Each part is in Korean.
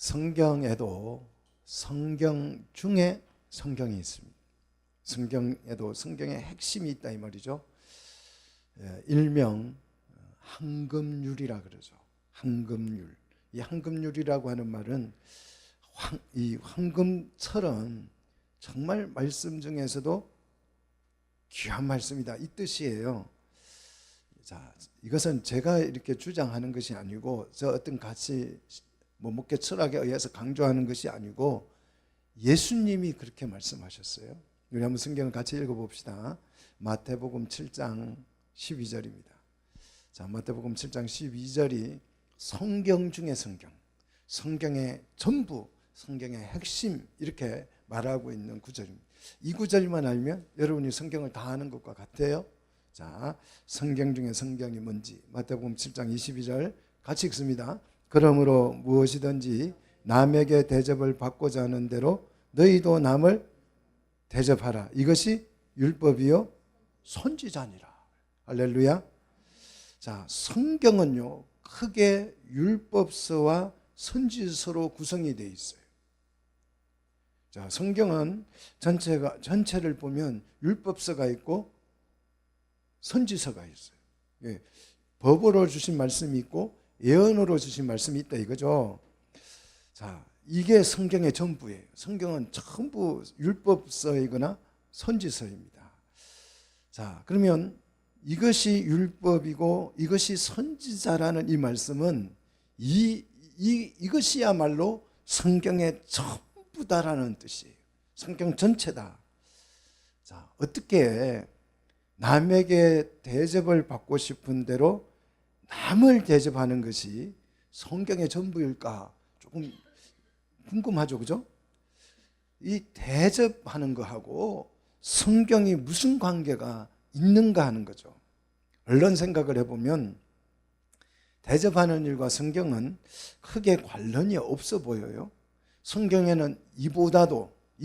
성경에도 성경 중에 성경이 있습니다. 성경에도 성경의 핵심이 있다 이 말이죠. 일명 황금률이라 그러죠. 황금률. 이 황금률이라고 하는 말은 이 황금처럼 정말 말씀 중에서도 귀한 말씀이다 이 뜻이에요. 자, 이것은 제가 이렇게 주장하는 것이 아니고 저 어떤 가치 목회 철학에 의해서 강조하는 것이 아니고 예수님이 그렇게 말씀하셨어요. 우리 한번 성경을 같이 읽어봅시다. 마태복음 7장 12절입니다. 자, 마태복음 7장 12절이 성경 중에 성경, 성경의 전부, 성경의 핵심 이렇게 말하고 있는 구절입니다. 이 구절만 알면 여러분이 성경을 다 아는 것과 같아요. 자, 성경 중에 성경이 뭔지 마태복음 7장 22절 같이 읽습니다. 그러므로 무엇이든지 남에게 대접을 받고자 하는 대로 너희도 남을 대접하라. 이것이 율법이요 선지자니라. 할렐루야. 자, 성경은요 크게 율법서와 선지서로 구성이 되어 있어요. 자, 성경은 전체를 보면 율법서가 있고 선지서가 있어요. 예, 법으로 주신 말씀이 있고 예언으로 주신 말씀이 있다 이거죠. 자, 이게 성경의 전부예요. 성경은 전부 율법서이거나 선지서입니다. 자, 그러면 이것이 율법이고 이것이 선지자라는 이 말씀은 이것이야말로 성경의 전부다라는 뜻이에요. 성경 전체다. 자, 어떻게 남에게 대접을 받고 싶은 대로 남을 대접하는 것이 성경의 전부일까? 조금 궁금하죠, 그죠? 이 대접하는 거하고 성경이 무슨 관계가 있는가 하는 거죠. 얼른 생각을 해보면 대접하는 일과 성경은 크게 관련이 없어 보여요. 성경에는 이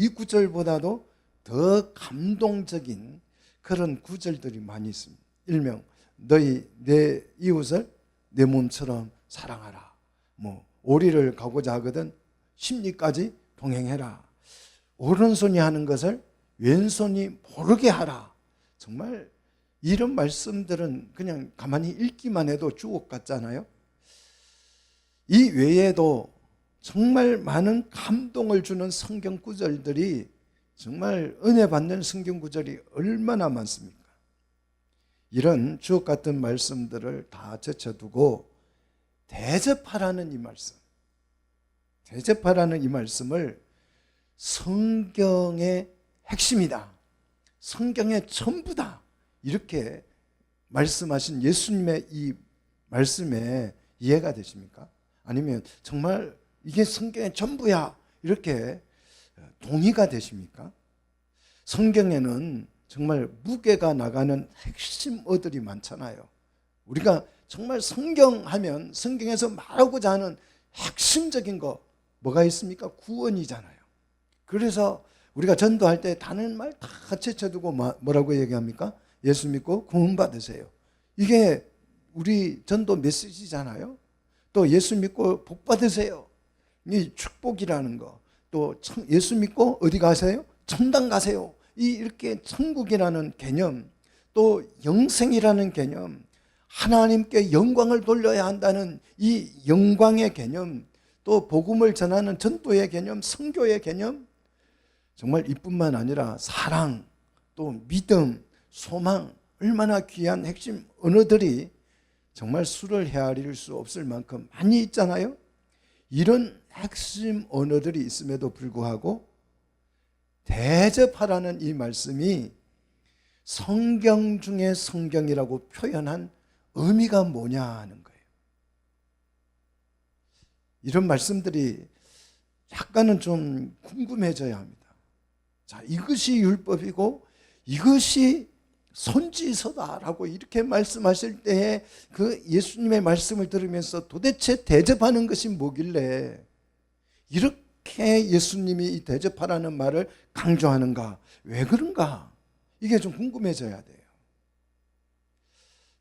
구절보다도 더 감동적인 그런 구절들이 많이 있습니다. 일명 너희 내 이웃을 내 몸처럼 사랑하라. 오리를 가고자 하거든 십리까지 동행해라. 오른손이 하는 것을 왼손이 모르게 하라. 정말 이런 말씀들은 그냥 가만히 읽기만 해도 주옥 같잖아요. 이 외에도 정말 많은 감동을 주는 성경 구절들이 정말 은혜 받는 성경 구절이 얼마나 많습니까? 이런 주옥 같은 말씀들을 다 제쳐두고 대접하라는 이 말씀, 대접하라는 이 말씀을 성경의 핵심이다, 성경의 전부다 이렇게 말씀하신 예수님의 이 말씀에 이해가 되십니까? 아니면 정말 이게 성경의 전부야 이렇게 동의가 되십니까? 성경에는 정말 무게가 나가는 핵심어들이 많잖아요. 우리가 정말 성경하면 성경에서 말하고자 하는 핵심적인 거 뭐가 있습니까? 구원이잖아요. 그래서 우리가 전도할 때 다른 말 다 제쳐두고 뭐라고 얘기합니까? 예수 믿고 구원 받으세요. 이게 우리 전도 메시지잖아요. 또 예수 믿고 복 받으세요. 이 축복이라는 거. 또 예수 믿고 어디 가세요? 천당 가세요. 이렇게 천국이라는 개념, 또 영생이라는 개념, 하나님께 영광을 돌려야 한다는 이 영광의 개념, 또 복음을 전하는 전도의 개념, 선교의 개념, 정말 이뿐만 아니라 사랑, 또 믿음, 소망, 얼마나 귀한 핵심 언어들이 정말 수를 헤아릴 수 없을 만큼 많이 있잖아요. 이런 핵심 언어들이 있음에도 불구하고 대접하라는 이 말씀이 성경 중에 성경이라고 표현한 의미가 뭐냐 하는 거예요. 이런 말씀들이 약간은 좀 궁금해져야 합니다. 자, 이것이 율법이고 이것이 선지서다라고 이렇게 말씀하실 때에 그 예수님의 말씀을 들으면서 도대체 대접하는 것이 뭐길래 이렇게 예수님이 이 대접하라는 말을 강조하는가? 왜 그런가? 이게 좀 궁금해져야 돼요.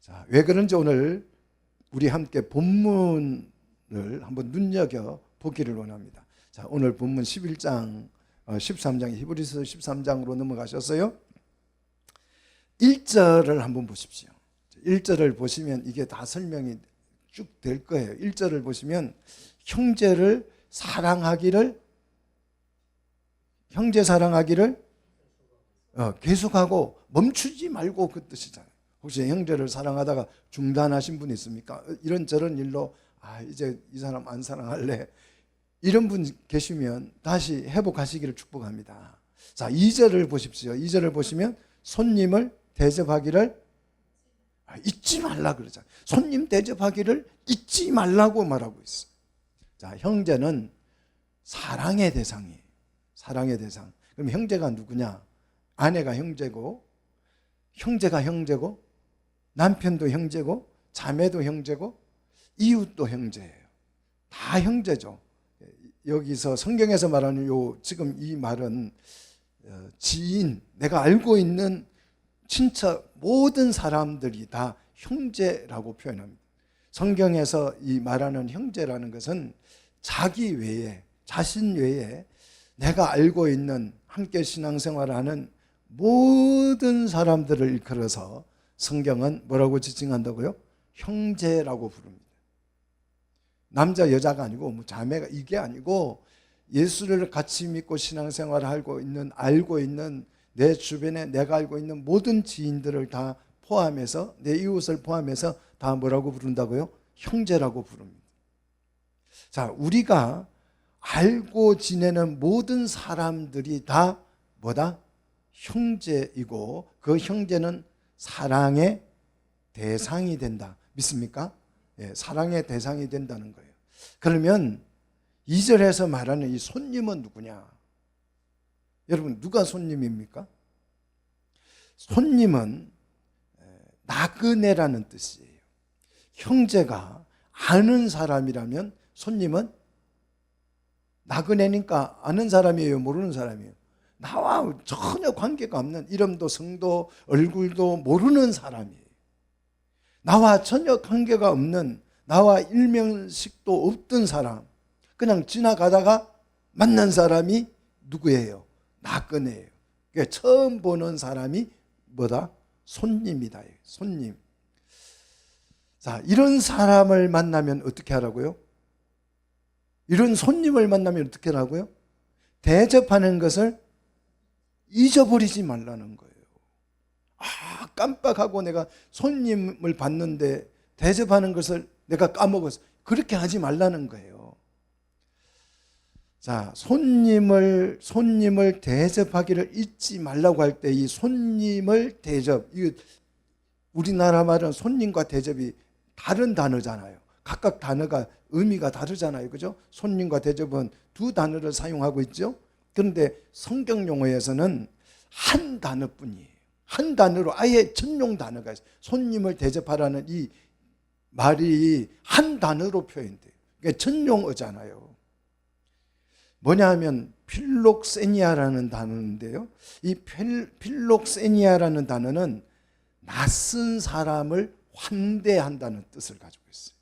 자, 왜 그런지 오늘 우리 함께 본문을 한번 눈여겨 보기를 원합니다. 자, 오늘 본문 11장 13장 히브리서 13장으로 넘어가셨어요. 1절을 한번 보십시오. 1절을 보시면 이게 다 설명이 쭉 될 거예요. 1절을 보시면 형제 사랑하기를 계속하고 멈추지 말고 그 뜻이잖아요. 혹시 형제를 사랑하다가 중단하신 분 있습니까? 이런저런 일로 이제 이 사람 안 사랑할래, 이런 분 계시면 다시 회복하시기를 축복합니다. 자, 2절을 보십시오. 2절을 보시면 손님을 대접하기를 잊지 말라 그러잖아요. 손님 대접하기를 잊지 말라고 말하고 있어요. 자, 형제는 사랑의 대상이에요. 사랑의 대상. 그럼 형제가 누구냐? 아내가 형제고, 형제가 형제고, 남편도 형제고, 자매도 형제고, 이웃도 형제예요. 다 형제죠. 여기서 성경에서 말하는 지금 이 말은 지인, 내가 알고 있는 친척 모든 사람들이 다 형제라고 표현합니다. 성경에서 이 말하는 형제라는 것은 자기 외에, 자신 외에 내가 알고 있는 함께 신앙생활하는 모든 사람들을 일컬어서 성경은 뭐라고 지칭한다고요? 형제라고 부릅니다. 남자 여자가 아니고 자매가, 이게 아니고 예수를 같이 믿고 신앙생활을 알고 있는 내 주변에 내가 알고 있는 모든 지인들을 다 포함해서, 내 이웃을 포함해서 다 뭐라고 부른다고요? 형제라고 부릅니다. 자, 우리가 알고 지내는 모든 사람들이 다 뭐다? 형제이고, 그 형제는 사랑의 대상이 된다. 믿습니까? 예, 사랑의 대상이 된다는 거예요. 그러면 2절에서 말하는 이 손님은 누구냐? 여러분, 누가 손님입니까? 손님은 나그네라는 뜻이에요. 형제가 아는 사람이라면 손님은 나그네니까 아는 사람이에요, 모르는 사람이에요? 나와 전혀 관계가 없는, 이름도 성도 얼굴도 모르는 사람이에요. 나와 전혀 관계가 없는, 나와 일면식도 없던 사람, 그냥 지나가다가 만난 사람이 누구예요? 나그네예요. 그러니까 처음 보는 사람이 뭐다? 손님이다. 손님. 자, 이런 사람을 만나면 어떻게 하라고요? 이런 손님을 만나면 어떻게 하라고요? 대접하는 것을 잊어버리지 말라는 거예요. 깜빡하고 내가 손님을 봤는데 대접하는 것을 내가 까먹었어. 그렇게 하지 말라는 거예요. 자, 손님을 대접하기를 잊지 말라고 할 때 이 손님을 대접, 이거 우리나라 말은 손님과 대접이 다른 단어잖아요. 각각 단어가 의미가 다르잖아요. 그죠? 손님과 대접은 두 단어를 사용하고 있죠. 그런데 성경 용어에서는 한 단어뿐이에요. 한 단어로 아예 전용 단어가 있어요. 손님을 대접하라는 이 말이 한 단어로 표현돼요. 그러니까 전용어잖아요. 뭐냐 하면 필록세니아라는 단어인데요. 이 필록세니아라는 단어는 낯선 사람을 환대한다는 뜻을 가지고 있어요.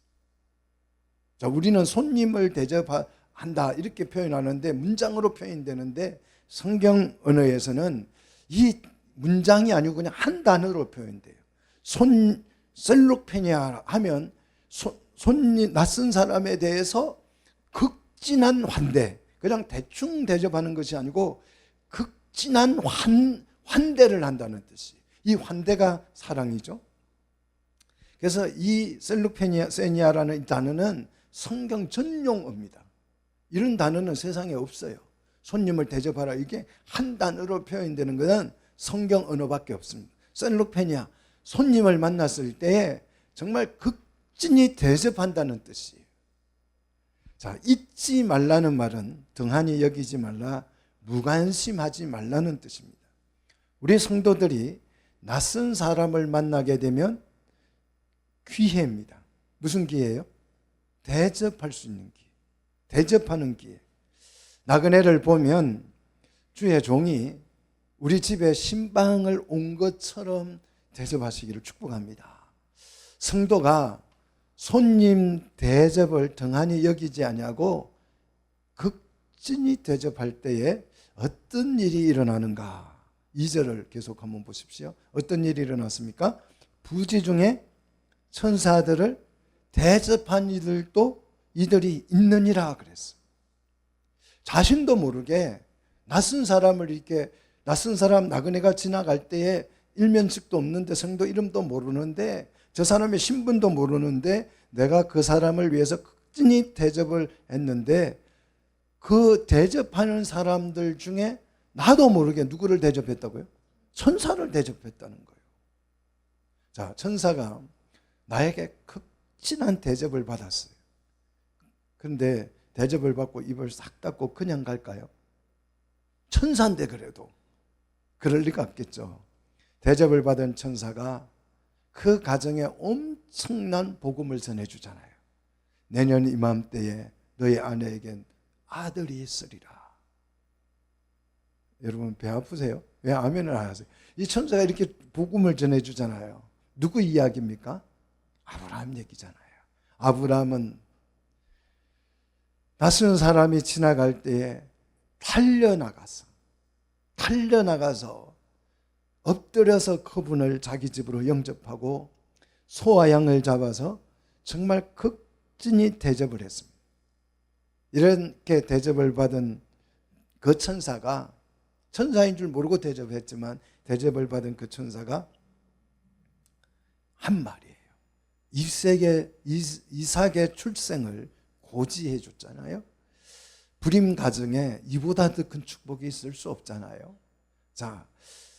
자, 우리는 손님을 대접한다 이렇게 표현하는데, 문장으로 표현되는데, 성경 언어에서는 이 문장이 아니고 그냥 한 단어로 표현돼요. 셀룩페니아 하면 손님, 낯선 사람에 대해서 극진한 환대, 그냥 대충 대접하는 것이 아니고 극진한 환대를 한다는 뜻이. 이 환대가 사랑이죠. 그래서 이 셀룩페니아라는 단어는 성경 전용어입니다. 이런 단어는 세상에 없어요. 손님을 대접하라, 이게 한 단어로 표현되는 것은 성경 언어밖에 없습니다. 셀룩페니아, 손님을 만났을 때에 정말 극진히 대접한다는 뜻이에요. 자, 잊지 말라는 말은 등한히 여기지 말라, 무관심하지 말라는 뜻입니다. 우리 성도들이 낯선 사람을 만나게 되면 기회입니다. 무슨 기회예요? 대접할 수 있는 기회, 대접하는 기회. 나그네를 보면 주의 종이 우리 집에 신방을 온 것처럼 대접하시기를 축복합니다. 성도가 손님 대접을 등한히 여기지 아니하고 극진히 대접할 때에 어떤 일이 일어나는가? 2절을 계속 한번 보십시오. 어떤 일이 일어났습니까? 부지 중에 천사들을 대접한 이들도 이들이 있느니라 그랬어요. 자신도 모르게 낯선 사람을 이렇게 낯선 사람 나그네가 지나갈 때에 일면식도 없는데 성도 이름도 모르는데 저 사람의 신분도 모르는데 내가 그 사람을 위해서 극진히 대접을 했는데 그 대접하는 사람들 중에 나도 모르게 누구를 대접했다고요? 천사를 대접했다는 거예요. 자, 천사가 나에게 극진한 대접을 받았어요. 그런데 대접을 받고 입을 싹 닫고 그냥 갈까요? 천사인데 그래도 그럴 리가 없겠죠. 대접을 받은 천사가 그 가정에 엄청난 복음을 전해주잖아요. 내년 이맘때에 너희 아내에겐 아들이 있으리라. 여러분 배 아프세요? 왜 아멘을 안 하세요? 이 천사가 이렇게 복음을 전해주잖아요. 누구 이야기입니까? 아브라함 얘기잖아요. 아브라함은 낯선 사람이 지나갈 때에 달려나가서 엎드려서 그분을 자기 집으로 영접하고 소와 양을 잡아서 정말 극진히 대접을 했습니다. 이렇게 대접을 받은 그 천사가 천사인 줄 모르고 대접했지만 대접을 받은 그 천사가 한 말이에요. 이삭의 출생을 고지해 줬잖아요. 불임 가정에 이보다 더 큰 축복이 있을 수 없잖아요. 자,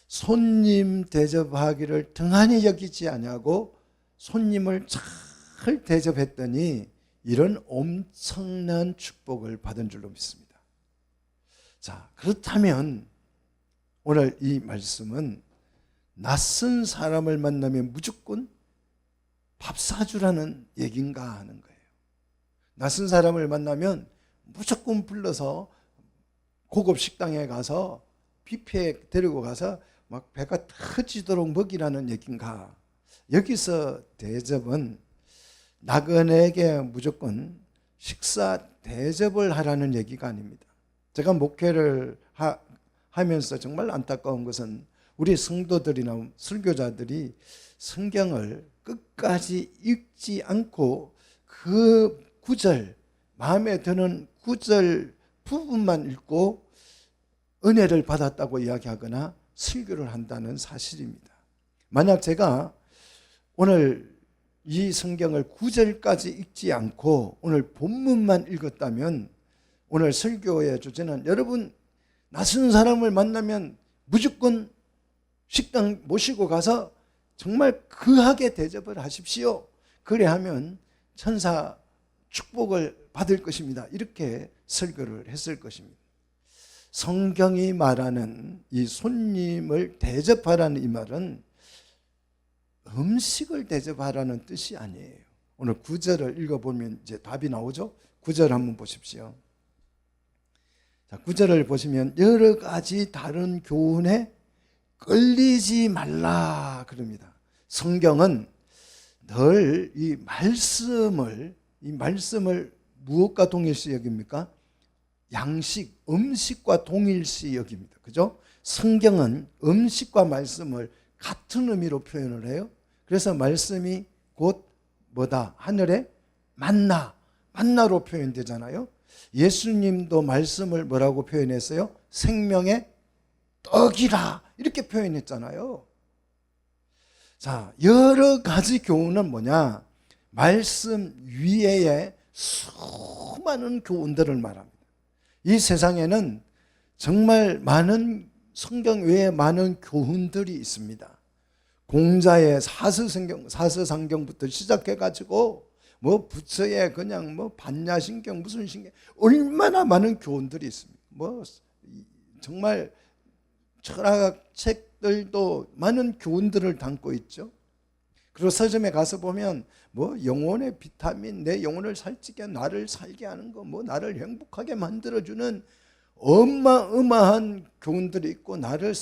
손님 대접하기를 등한히 여기지 아니하고 손님을 잘 대접했더니 이런 엄청난 축복을 받은 줄로 믿습니다. 자, 그렇다면 오늘 이 말씀은 낯선 사람을 만나면 무조건 밥 사주라는 얘기인가 하는 거예요. 낯선 사람을 만나면 무조건 불러서 고급 식당에 가서 뷔페에 데리고 가서 막 배가 터지도록 먹이라는 얘기인가? 여기서 대접은 나그네에게 무조건 식사 대접을 하라는 얘기가 아닙니다. 제가 목회를 하면서 정말 안타까운 것은 우리 성도들이나 설교자들이 성경을 끝까지 읽지 않고 그 구절, 마음에 드는 구절 부분만 읽고 은혜를 받았다고 이야기하거나 설교를 한다는 사실입니다. 만약 제가 오늘 이 성경을 9절까지 읽지 않고 오늘 본문만 읽었다면 오늘 설교의 주제는 여러분 낯선 사람을 만나면 무조건 식당 모시고 가서 정말 귀하게 대접을 하십시오. 그래 하면 천사 축복을 받을 것입니다. 이렇게 설교를 했을 것입니다. 성경이 말하는 이 손님을 대접하라는 이 말은 음식을 대접하라는 뜻이 아니에요. 오늘 9절을 읽어보면 이제 답이 나오죠. 9절 한번 보십시오. 자, 9절을 보시면 여러 가지 다른 교훈에 끌리지 말라 그럽니다. 성경은 늘 이 말씀을 무엇과 동일시 여깁니까? 양식, 음식과 동일시 여깁니다. 그죠? 성경은 음식과 말씀을 같은 의미로 표현을 해요. 그래서 말씀이 곧 뭐다? 하늘의 만나로 표현되잖아요. 예수님도 말씀을 뭐라고 표현했어요? 생명의 떡이라 이렇게 표현했잖아요. 자, 여러 가지 교훈은 뭐냐? 말씀 위에 수많은 교훈들을 말합니다. 이 세상에는 정말 많은 성경 외에 많은 교훈들이 있습니다. 공자의 사서상경부터 시작해가지고 뭐 부처의 그냥 뭐 반야신경 무슨 신경 얼마나 많은 교훈들이 있습니다. 뭐 정말 철학 책들도 많은 교훈들을 담고 있죠. 그리고 서점에 가서 보면 뭐 영혼의 비타민, 내 영혼을 살찌게 나를 살게 하는 거, 뭐 나를 행복하게 만들어주는 어마어마한 교훈들이 있고 나를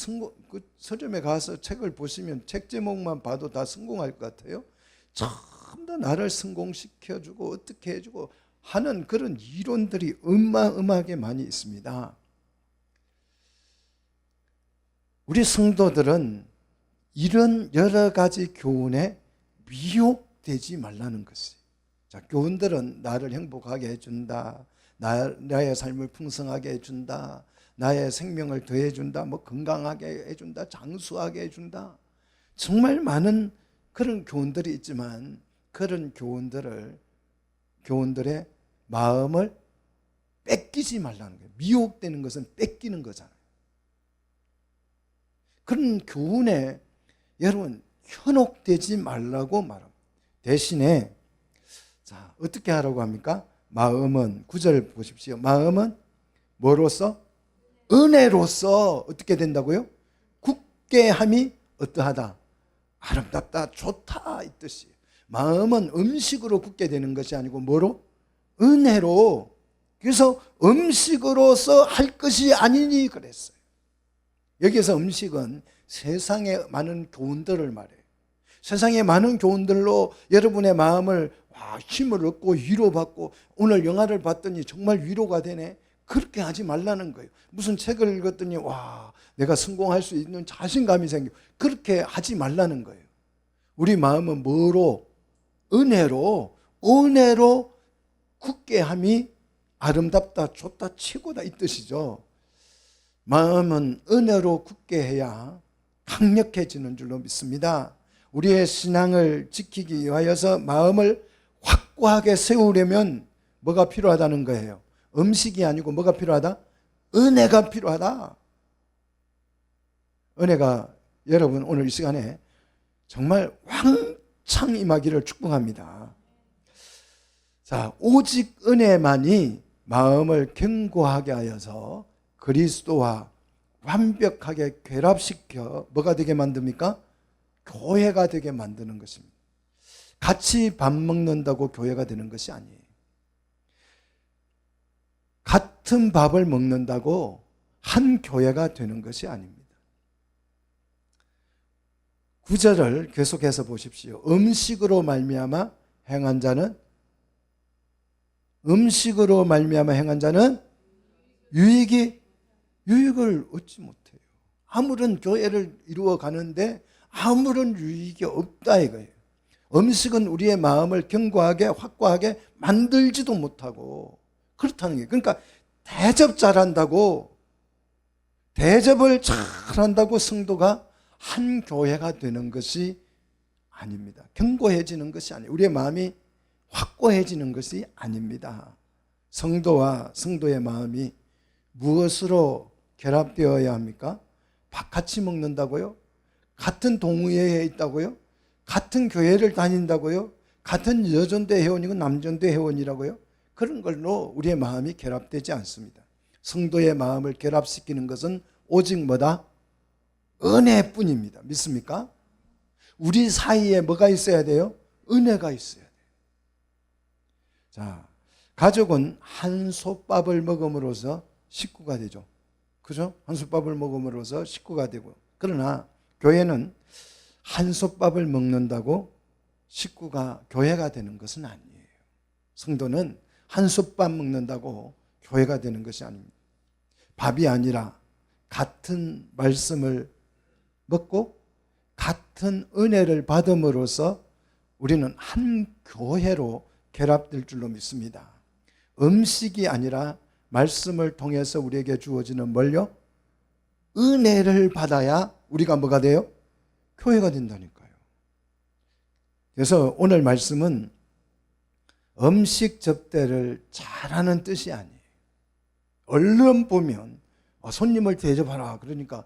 그 서점에 가서 책을 보시면 책 제목만 봐도 다 성공할 것 같아요. 전부 다 나를 성공시켜주고 어떻게 해주고 하는 그런 이론들이 어마어마하게 많이 있습니다. 우리 성도들은 이런 여러 가지 교훈에 미혹되지 말라는 것이. 자, 교훈들은 나를 행복하게 해준다, 나의 삶을 풍성하게 해준다, 나의 생명을 더해준다, 뭐 건강하게 해준다, 장수하게 해준다. 정말 많은 그런 교훈들이 있지만 그런 교훈들의 마음을 뺏기지 말라는 거예요. 미혹되는 것은 뺏기는 거잖아요. 그런 교훈에 여러분 현혹되지 말라고 말합니다. 대신에 자, 어떻게 하라고 합니까? 마음은 9절 보십시오. 마음은 뭐로서? 은혜로서 어떻게 된다고요? 굳게 함이 어떠하다? 아름답다, 좋다 이 뜻이. 마음은 음식으로 굳게 되는 것이 아니고 뭐로? 은혜로. 그래서 음식으로서 할 것이 아니니 그랬어요. 여기서 음식은 세상의 많은 교훈들을 말해요. 세상의 많은 교훈들로 여러분의 마음을 힘을 얻고 위로받고 오늘 영화를 봤더니 정말 위로가 되네. 그렇게 하지 말라는 거예요. 무슨 책을 읽었더니 내가 성공할 수 있는 자신감이 생겨. 그렇게 하지 말라는 거예요. 우리 마음은 뭐로? 은혜로 굳게 함이 아름답다, 좋다, 최고다 이 뜻이죠. 마음은 은혜로 굳게 해야 강력해지는 줄로 믿습니다. 우리의 신앙을 지키기 위하여서 마음을 확고하게 세우려면 뭐가 필요하다는 거예요? 음식이 아니고 뭐가 필요하다? 은혜가 필요하다. 은혜가 여러분 오늘 이 시간에 정말 왕창 임하기를 축복합니다. 자, 오직 은혜만이 마음을 견고하게 하여서 그리스도와 완벽하게 결합시켜 뭐가 되게 만듭니까? 교회가 되게 만드는 것입니다. 같이 밥 먹는다고 교회가 되는 것이 아니에요. 같은 밥을 먹는다고 한 교회가 되는 것이 아닙니다. 9절을 계속해서 보십시오. 음식으로 말미암아 행한 자는 유익을 얻지 못해요. 아무런 교회를 이루어 가는데 아무런 유익이 없다 이거예요. 음식은 우리의 마음을 견고하게 확고하게 만들지도 못하고 그렇다는 거예요. 그러니까 대접을 잘한다고 성도가 한 교회가 되는 것이 아닙니다. 견고해지는 것이 아니에요. 우리의 마음이 확고해지는 것이 아닙니다. 성도와 성도의 마음이 무엇으로 결합되어야 합니까? 밥 같이 먹는다고요? 같은 동호회에 있다고요? 같은 교회를 다닌다고요? 같은 여전대 회원이고 남전대 회원이라고요? 그런 걸로 우리의 마음이 결합되지 않습니다. 성도의 마음을 결합시키는 것은 오직 뭐다? 은혜뿐입니다. 믿습니까? 우리 사이에 뭐가 있어야 돼요? 은혜가 있어야 돼요. 자, 가족은 한 솥밥을 먹음으로써 식구가 되죠. 그죠? 한 솥밥을 먹음으로써 식구가 되고. 그러나 교회는 한 솥밥을 먹는다고 식구가 교회가 되는 것은 아니에요. 성도는 한 솥밥 먹는다고 교회가 되는 것이 아닙니다. 밥이 아니라 같은 말씀을 먹고 같은 은혜를 받음으로써 우리는 한 교회로 결합될 줄로 믿습니다. 음식이 아니라 말씀을 통해서 우리에게 주어지는 뭘요? 은혜를 받아야 우리가 뭐가 돼요? 교회가 된다니까요. 그래서 오늘 말씀은 음식 접대를 잘하는 뜻이 아니에요. 얼른 보면 손님을 대접하라 그러니까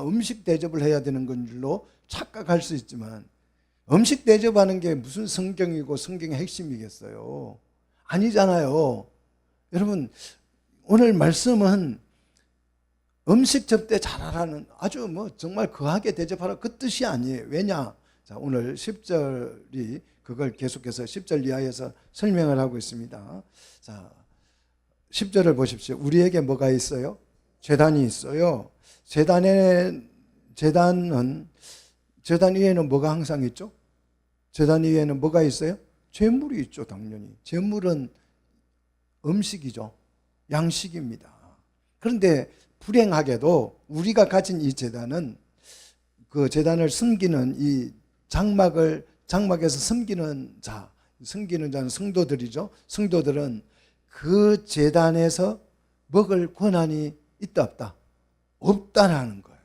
음식 대접을 해야 되는 건 줄로 착각할 수 있지만 음식 대접하는 게 무슨 성경이고 성경의 핵심이겠어요? 아니잖아요. 여러분 오늘 말씀은 음식 접대 잘하라는 아주 정말 거하게 대접하라 그 뜻이 아니에요. 왜냐? 자, 오늘 10절이 그걸 계속해서 10절 이하에서 설명을 하고 있습니다. 자, 10절을 보십시오. 우리에게 뭐가 있어요? 제단이 있어요. 제단 위에는 뭐가 항상 있죠? 제단 위에는 뭐가 있어요? 재물이 있죠, 당연히. 재물은 음식이죠. 양식입니다. 그런데 불행하게도 우리가 가진 이 제단은 그 제단을 섬기는 이 장막에서 섬기는 자는 성도들이죠. 성도들은 그 제단에서 먹을 권한이 있다 없다? 없다라는 거예요.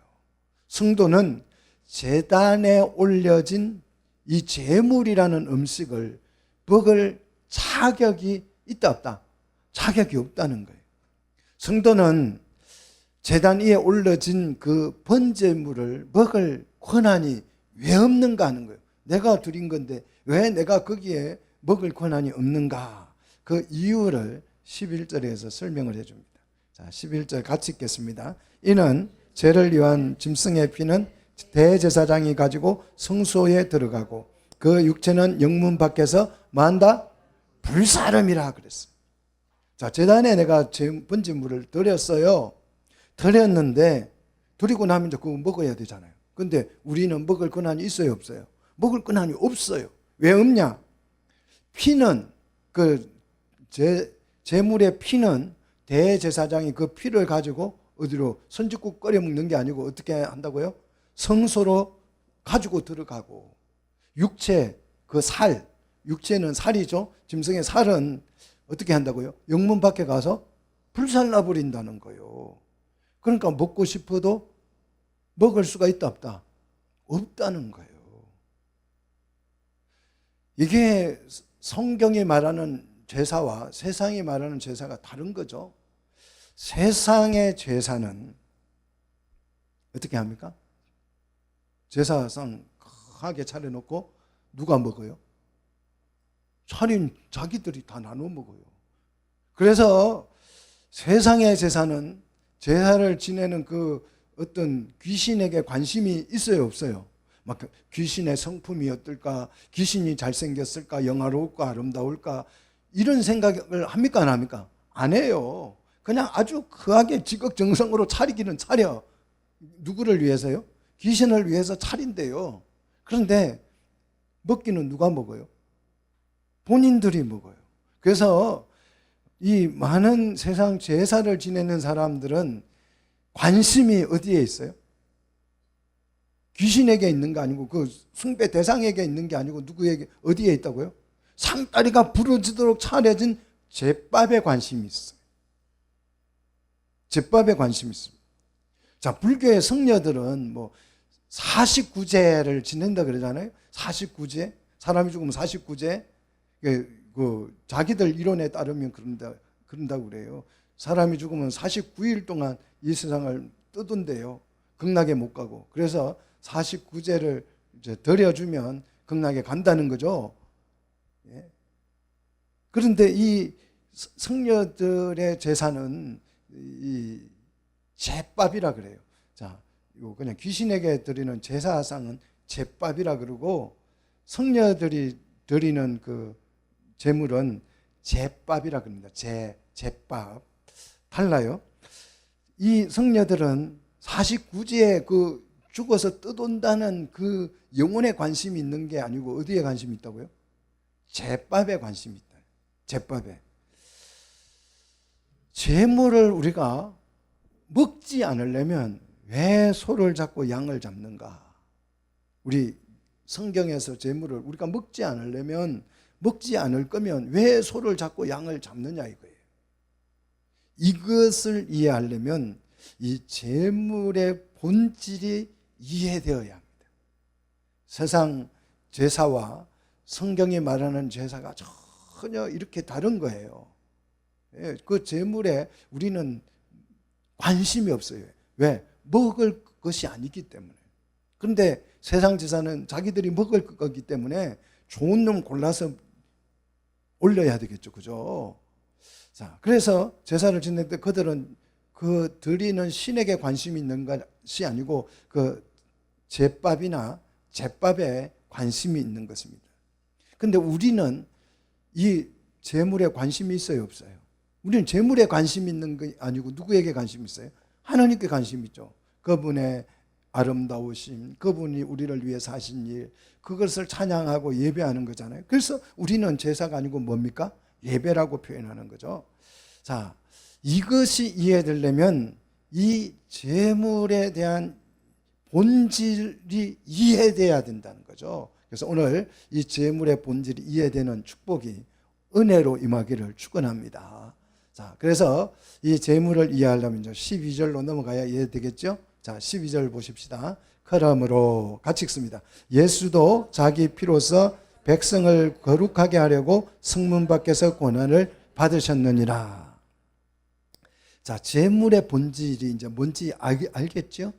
성도는 제단에 올려진 이 제물이라는 음식을 먹을 자격이 있다 없다? 자격이 없다는 거예요. 성도는 제단 위에 올려진 그 번제물을 먹을 권한이 왜 없는가 하는 거예요. 내가 드린 건데 왜 내가 거기에 먹을 권한이 없는가? 그 이유를 11절에서 설명을 해줍니다. 자, 11절 같이 읽겠습니다. 이는 죄를 위한 짐승의 피는 대제사장이 가지고 성소에 들어가고 그 육체는 영문 밖에서 만다 불사름이라 그랬어요. 자, 제단에 내가 번제물을 드렸어요. 드렸는데 드리고 나면 이제 그거 먹어야 되잖아요. 근데 우리는 먹을 권한이 있어요, 없어요? 먹을 권한이 없어요. 왜 없냐? 피는 제물의 피는 대제사장이 그 피를 가지고 어디로 선지국 끓여 먹는 게 아니고 어떻게 한다고요? 성소로 가지고 들어가고 육체 육체는 살이죠. 짐승의 살은 어떻게 한다고요? 영문 밖에 가서 불살라 버린다는 거예요. 그러니까 먹고 싶어도 먹을 수가 있다 없다? 없다는 거예요. 이게 성경이 말하는 제사와 세상이 말하는 제사가 다른 거죠. 세상의 제사는 어떻게 합니까? 제사상 크게 차려놓고 누가 먹어요? 차린 자기들이 다 나눠 먹어요. 그래서 세상의 제사는 제사를 지내는 그 어떤 귀신에게 관심이 있어요, 없어요? 막 귀신의 성품이 어떨까? 귀신이 잘생겼을까? 영화로울까? 아름다울까? 이런 생각을 합니까? 안 합니까? 안 해요. 그냥 아주 거하게 지극정성으로 차리기는 차려. 누구를 위해서요? 귀신을 위해서 차린대요. 그런데 먹기는 누가 먹어요? 본인들이 먹어요. 그래서 이 많은 세상 제사를 지내는 사람들은 관심이 어디에 있어요? 귀신에게 있는 거 아니고 그 숭배 대상에게 있는 게 아니고 누구에게 어디에 있다고요? 상다리가 부러지도록 차려진 제밥에 관심이 있어요. 제밥에 관심이 있습니다. 자, 불교의 성녀들은 뭐 49제를 지낸다 그러잖아요. 49제. 사람이 죽으면 49제. 자기들 이론에 따르면 그런다고 그래요. 사람이 죽으면 49일 동안 이 세상을 떠돈대요. 극락에 못 가고. 그래서 49제를 이제 드려주면 극락에 간다는 거죠. 예. 그런데 이 성녀들의 제사는 이 제밥이라 그래요. 자, 이거 그냥 귀신에게 드리는 제사상은 제밥이라 그러고 성녀들이 드리는 그 제물은 제밥이라 그럽니다. 제밥. 달라요. 이 성녀들은 49제에 그 죽어서 떠돈다는 그 영혼에 관심이 있는 게 아니고 어디에 관심이 있다고요? 제밥에 관심이 있다. 제밥에. 제물을 우리가 먹지 않으려면 왜 소를 잡고 양을 잡는가? 우리 성경에서 제물을 우리가 먹지 않을 거면 왜 소를 잡고 양을 잡느냐 이거예요. 이것을 이해하려면 이 제물의 본질이 이해되어야 합니다. 세상 제사와 성경이 말하는 제사가 전혀 이렇게 다른 거예요. 그 제물에 우리는 관심이 없어요. 왜? 먹을 것이 아니기 때문에. 그런데 세상 제사는 자기들이 먹을 거기 때문에 좋은 놈 골라서 올려야 되겠죠. 그죠? 자, 그래서 제사를 지낼 때 그들은 그 드리는 신에게 관심이 있는 것이 아니고 그 제밥이나 제밥에 관심이 있는 것입니다. 근데 우리는 이 제물에 관심이 있어요, 없어요? 우리는 제물에 관심이 있는 게 아니고 누구에게 관심이 있어요? 하나님께 관심이 있죠. 그분의 아름다우심, 그분이 우리를 위해 사신 일, 그것을 찬양하고 예배하는 거잖아요. 그래서 우리는 제사가 아니고 뭡니까? 예배라고 표현하는 거죠. 자, 이것이 이해되려면 이 제물에 대한 본질이 이해돼야 된다는 거죠. 그래서 오늘 이 제물의 본질이 이해되는 축복이 은혜로 임하기를 축원합니다. 자, 그래서 이 제물을 이해하려면 12절로 넘어가야 이해되겠죠? 자, 12절 보십시다. 그러므로 같이 읽습니다. 예수도 자기 피로써 백성을 거룩하게 하려고 성문 밖에서 고난을 받으셨느니라. 자, 제물의 본질이 이제 뭔지 알겠죠?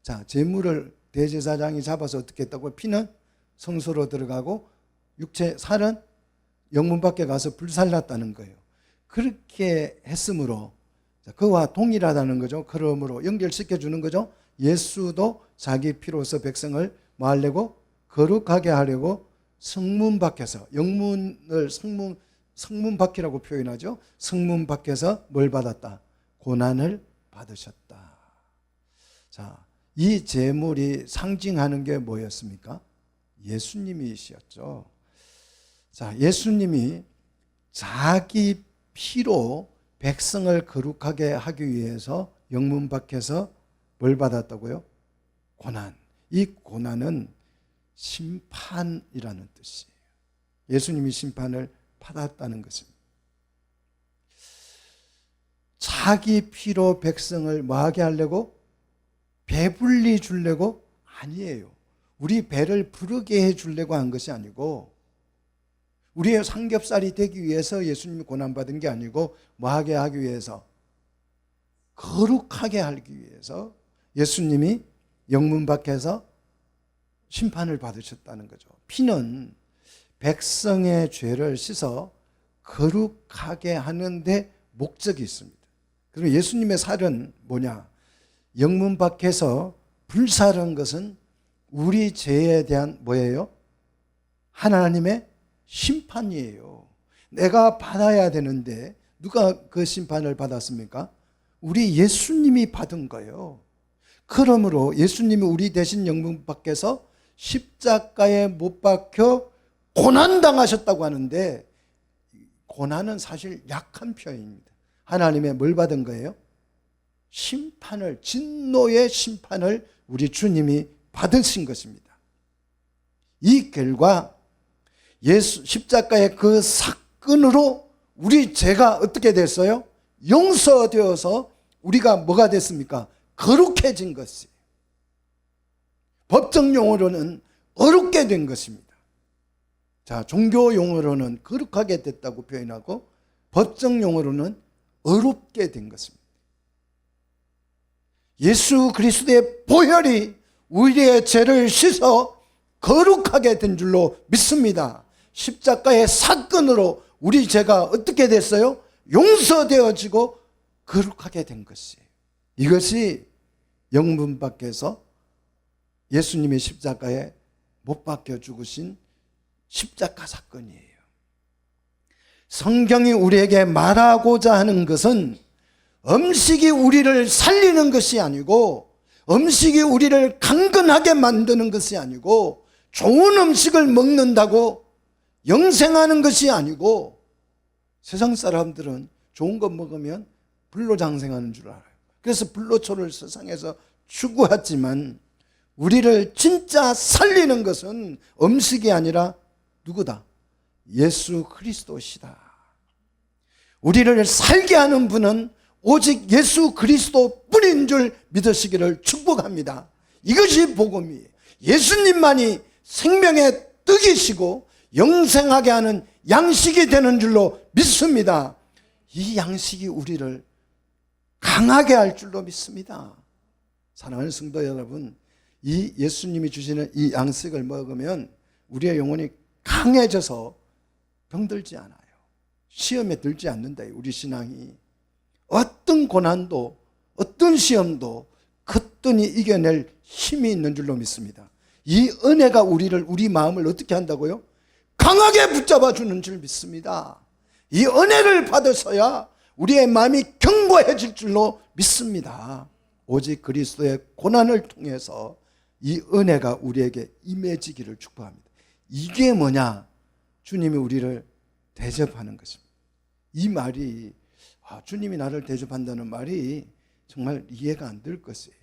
자, 제물을 대제사장이 잡아서 어떻게 했다고? 피는 성소로 들어가고 육체 살은 영문 밖에 가서 불살랐다는 거예요. 그렇게 했으므로 그와 동일하다는 거죠. 그러므로 연결시켜 주는 거죠. 예수도 자기 피로서 백성을 뭐 하려고? 거룩하게 하려고 성문 밖에서, 영문을 성문 밖이라고 표현하죠. 성문 밖에서 뭘 받았다? 고난을 받으셨다. 자, 이 제물이 상징하는 게 뭐였습니까? 예수님이셨죠. 자, 예수님이 자기 피로 백성을 거룩하게 하기 위해서 영문 밖에서 뭘 받았다고요? 고난. 이 고난은 심판이라는 뜻이에요. 예수님이 심판을 받았다는 것입니다. 자기 피로 백성을 뭐하게 하려고? 배불리 주려고? 아니에요. 우리 배를 부르게 해주려고 한 것이 아니고, 우리의 삼겹살이 되기 위해서 예수님이 고난받은 게 아니고 뭐하게 하기 위해서? 거룩하게 하기 위해서 예수님이 영문 밖에서 심판을 받으셨다는 거죠. 피는 백성의 죄를 씻어 거룩하게 하는데 목적이 있습니다. 그리고 예수님의 살은 뭐냐? 영문 밖에서 불살한 것은 우리 죄에 대한 뭐예요? 하나님의 심판이에요. 내가 받아야 되는데 누가 그 심판을 받았습니까? 우리 예수님이 받은 거예요. 그러므로 예수님이 우리 대신 영문 밖에서 십자가에 못 박혀 고난당하셨다고 하는데, 고난은 사실 약한 표현입니다. 하나님의 뭘 받은 거예요? 심판을, 진노의 심판을 우리 주님이 받으신 것입니다. 이 결과 예수 십자가의 그 사건으로 우리 죄가 어떻게 됐어요? 용서되어서 우리가 뭐가 됐습니까? 거룩해진 것이에요. 법정 용어로는 어렵게 된 것입니다. 자, 종교 용어로는 거룩하게 됐다고 표현하고 법정 용어로는 어렵게 된 것입니다. 예수 그리스도의 보혈이 우리의 죄를 씻어 거룩하게 된 줄로 믿습니다. 십자가의 사건으로 우리 죄가 어떻게 됐어요? 용서되어지고 거룩하게 된 것이에요. 이것이 영문 밖에서 예수님이 십자가에 못 박혀 죽으신 십자가 사건이에요. 성경이 우리에게 말하고자 하는 것은 음식이 우리를 살리는 것이 아니고, 음식이 우리를 강건하게 만드는 것이 아니고, 좋은 음식을 먹는다고 영생하는 것이 아니고, 세상 사람들은 좋은 거 먹으면 불로장생하는 줄 알아요. 그래서 불로초를 세상에서 추구하지만, 우리를 진짜 살리는 것은 음식이 아니라 누구다? 예수 그리스도시다. 우리를 살게 하는 분은 오직 예수 그리스도 뿐인 줄 믿으시기를 축복합니다. 이것이 복음이에요. 예수님만이 생명의 떡이시고 영생하게 하는 양식이 되는 줄로 믿습니다. 이 양식이 우리를 강하게 할 줄로 믿습니다. 사랑하는 성도 여러분, 이 예수님이 주시는 이 양식을 먹으면 우리의 영혼이 강해져서 병들지 않아요. 시험에 들지 않는다. 우리 신앙이 어떤 고난도 어떤 시험도 거뜬히 이겨낼 힘이 있는 줄로 믿습니다. 이 은혜가 우리 마음을 어떻게 한다고요? 강하게 붙잡아 주는 줄 믿습니다. 이 은혜를 받아서야 우리의 마음이 견고해질 줄로 믿습니다. 오직 그리스도의 고난을 통해서 이 은혜가 우리에게 임해지기를 축복합니다. 이게 뭐냐? 주님이 우리를 대접하는 것입니다. 이 말이 주님이 나를 대접한다는 말이 정말 이해가 안 될 것이에요.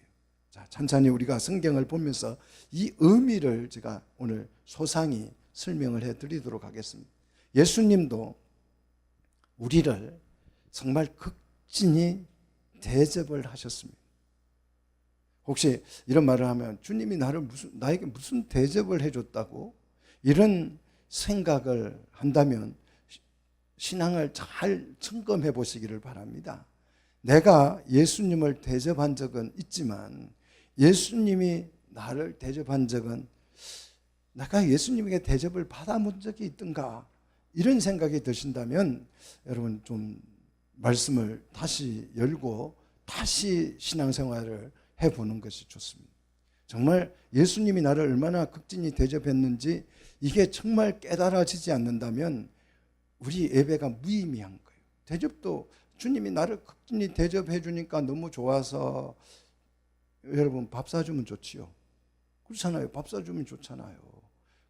자, 천천히 우리가 성경을 보면서 이 의미를 제가 오늘 소상히 설명을 해드리도록 하겠습니다. 예수님도 우리를 정말 극진히 대접을 하셨습니다. 혹시 이런 말을 하면 주님이 나에게 무슨 대접을 해줬다고 이런 생각을 한다면 신앙을 잘 점검해 보시기를 바랍니다. 내가 예수님을 대접한 적은 있지만 예수님이 나를 대접한 적은 내가 예수님에게 대접을 받아본 적이 있던가 이런 생각이 드신다면 여러분 좀 말씀을 다시 열고 다시 신앙생활을 해보는 것이 좋습니다. 정말 예수님이 나를 얼마나 극진히 대접했는지 이게 정말 깨달아지지 않는다면 우리 예배가 무의미한 거예요. 대접도 주님이 나를 극진히 대접해 주니까 너무 좋아서 여러분 밥 사주면 좋지요. 그렇잖아요. 밥 사주면 좋잖아요.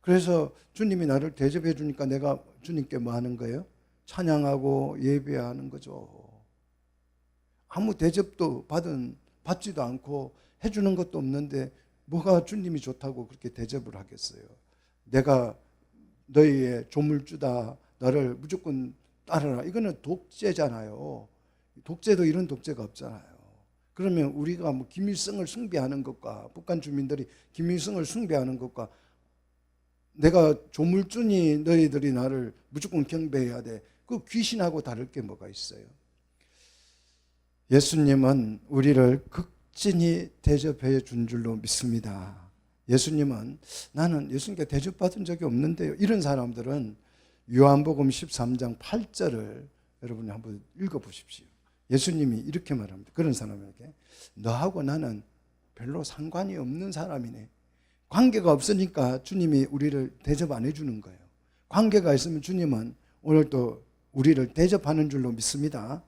그래서 주님이 나를 대접해 주니까 내가 주님께 뭐 하는 거예요? 찬양하고 예배하는 거죠. 아무 대접도 받지도 않고 해주는 것도 없는데 뭐가 주님이 좋다고 그렇게 대접을 하겠어요. 내가 너희의 조물주다. 너를 무조건 따르라. 이거는 독재잖아요. 독재도 이런 독재가 없잖아요. 그러면 우리가 뭐 김일성을 숭배하는 것과 북한 주민들이 김일성을 숭배하는 것과 내가 조물주니 너희들이 나를 무조건 경배해야 돼. 그 귀신하고 다를 게 뭐가 있어요? 예수님은 우리를 극진히 대접해 준 줄로 믿습니다. 예수님은 나는 예수님께 대접받은 적이 없는데요. 이런 사람들은 요한복음 13장 8절을 여러분이 한번 읽어보십시오. 예수님이 이렇게 말합니다. 그런 사람에게 너하고 나는 별로 상관이 없는 사람이네. 관계가 없으니까 주님이 우리를 대접 안 해주는 거예요. 관계가 있으면 주님은 오늘 또 우리를 대접하는 줄로 믿습니다.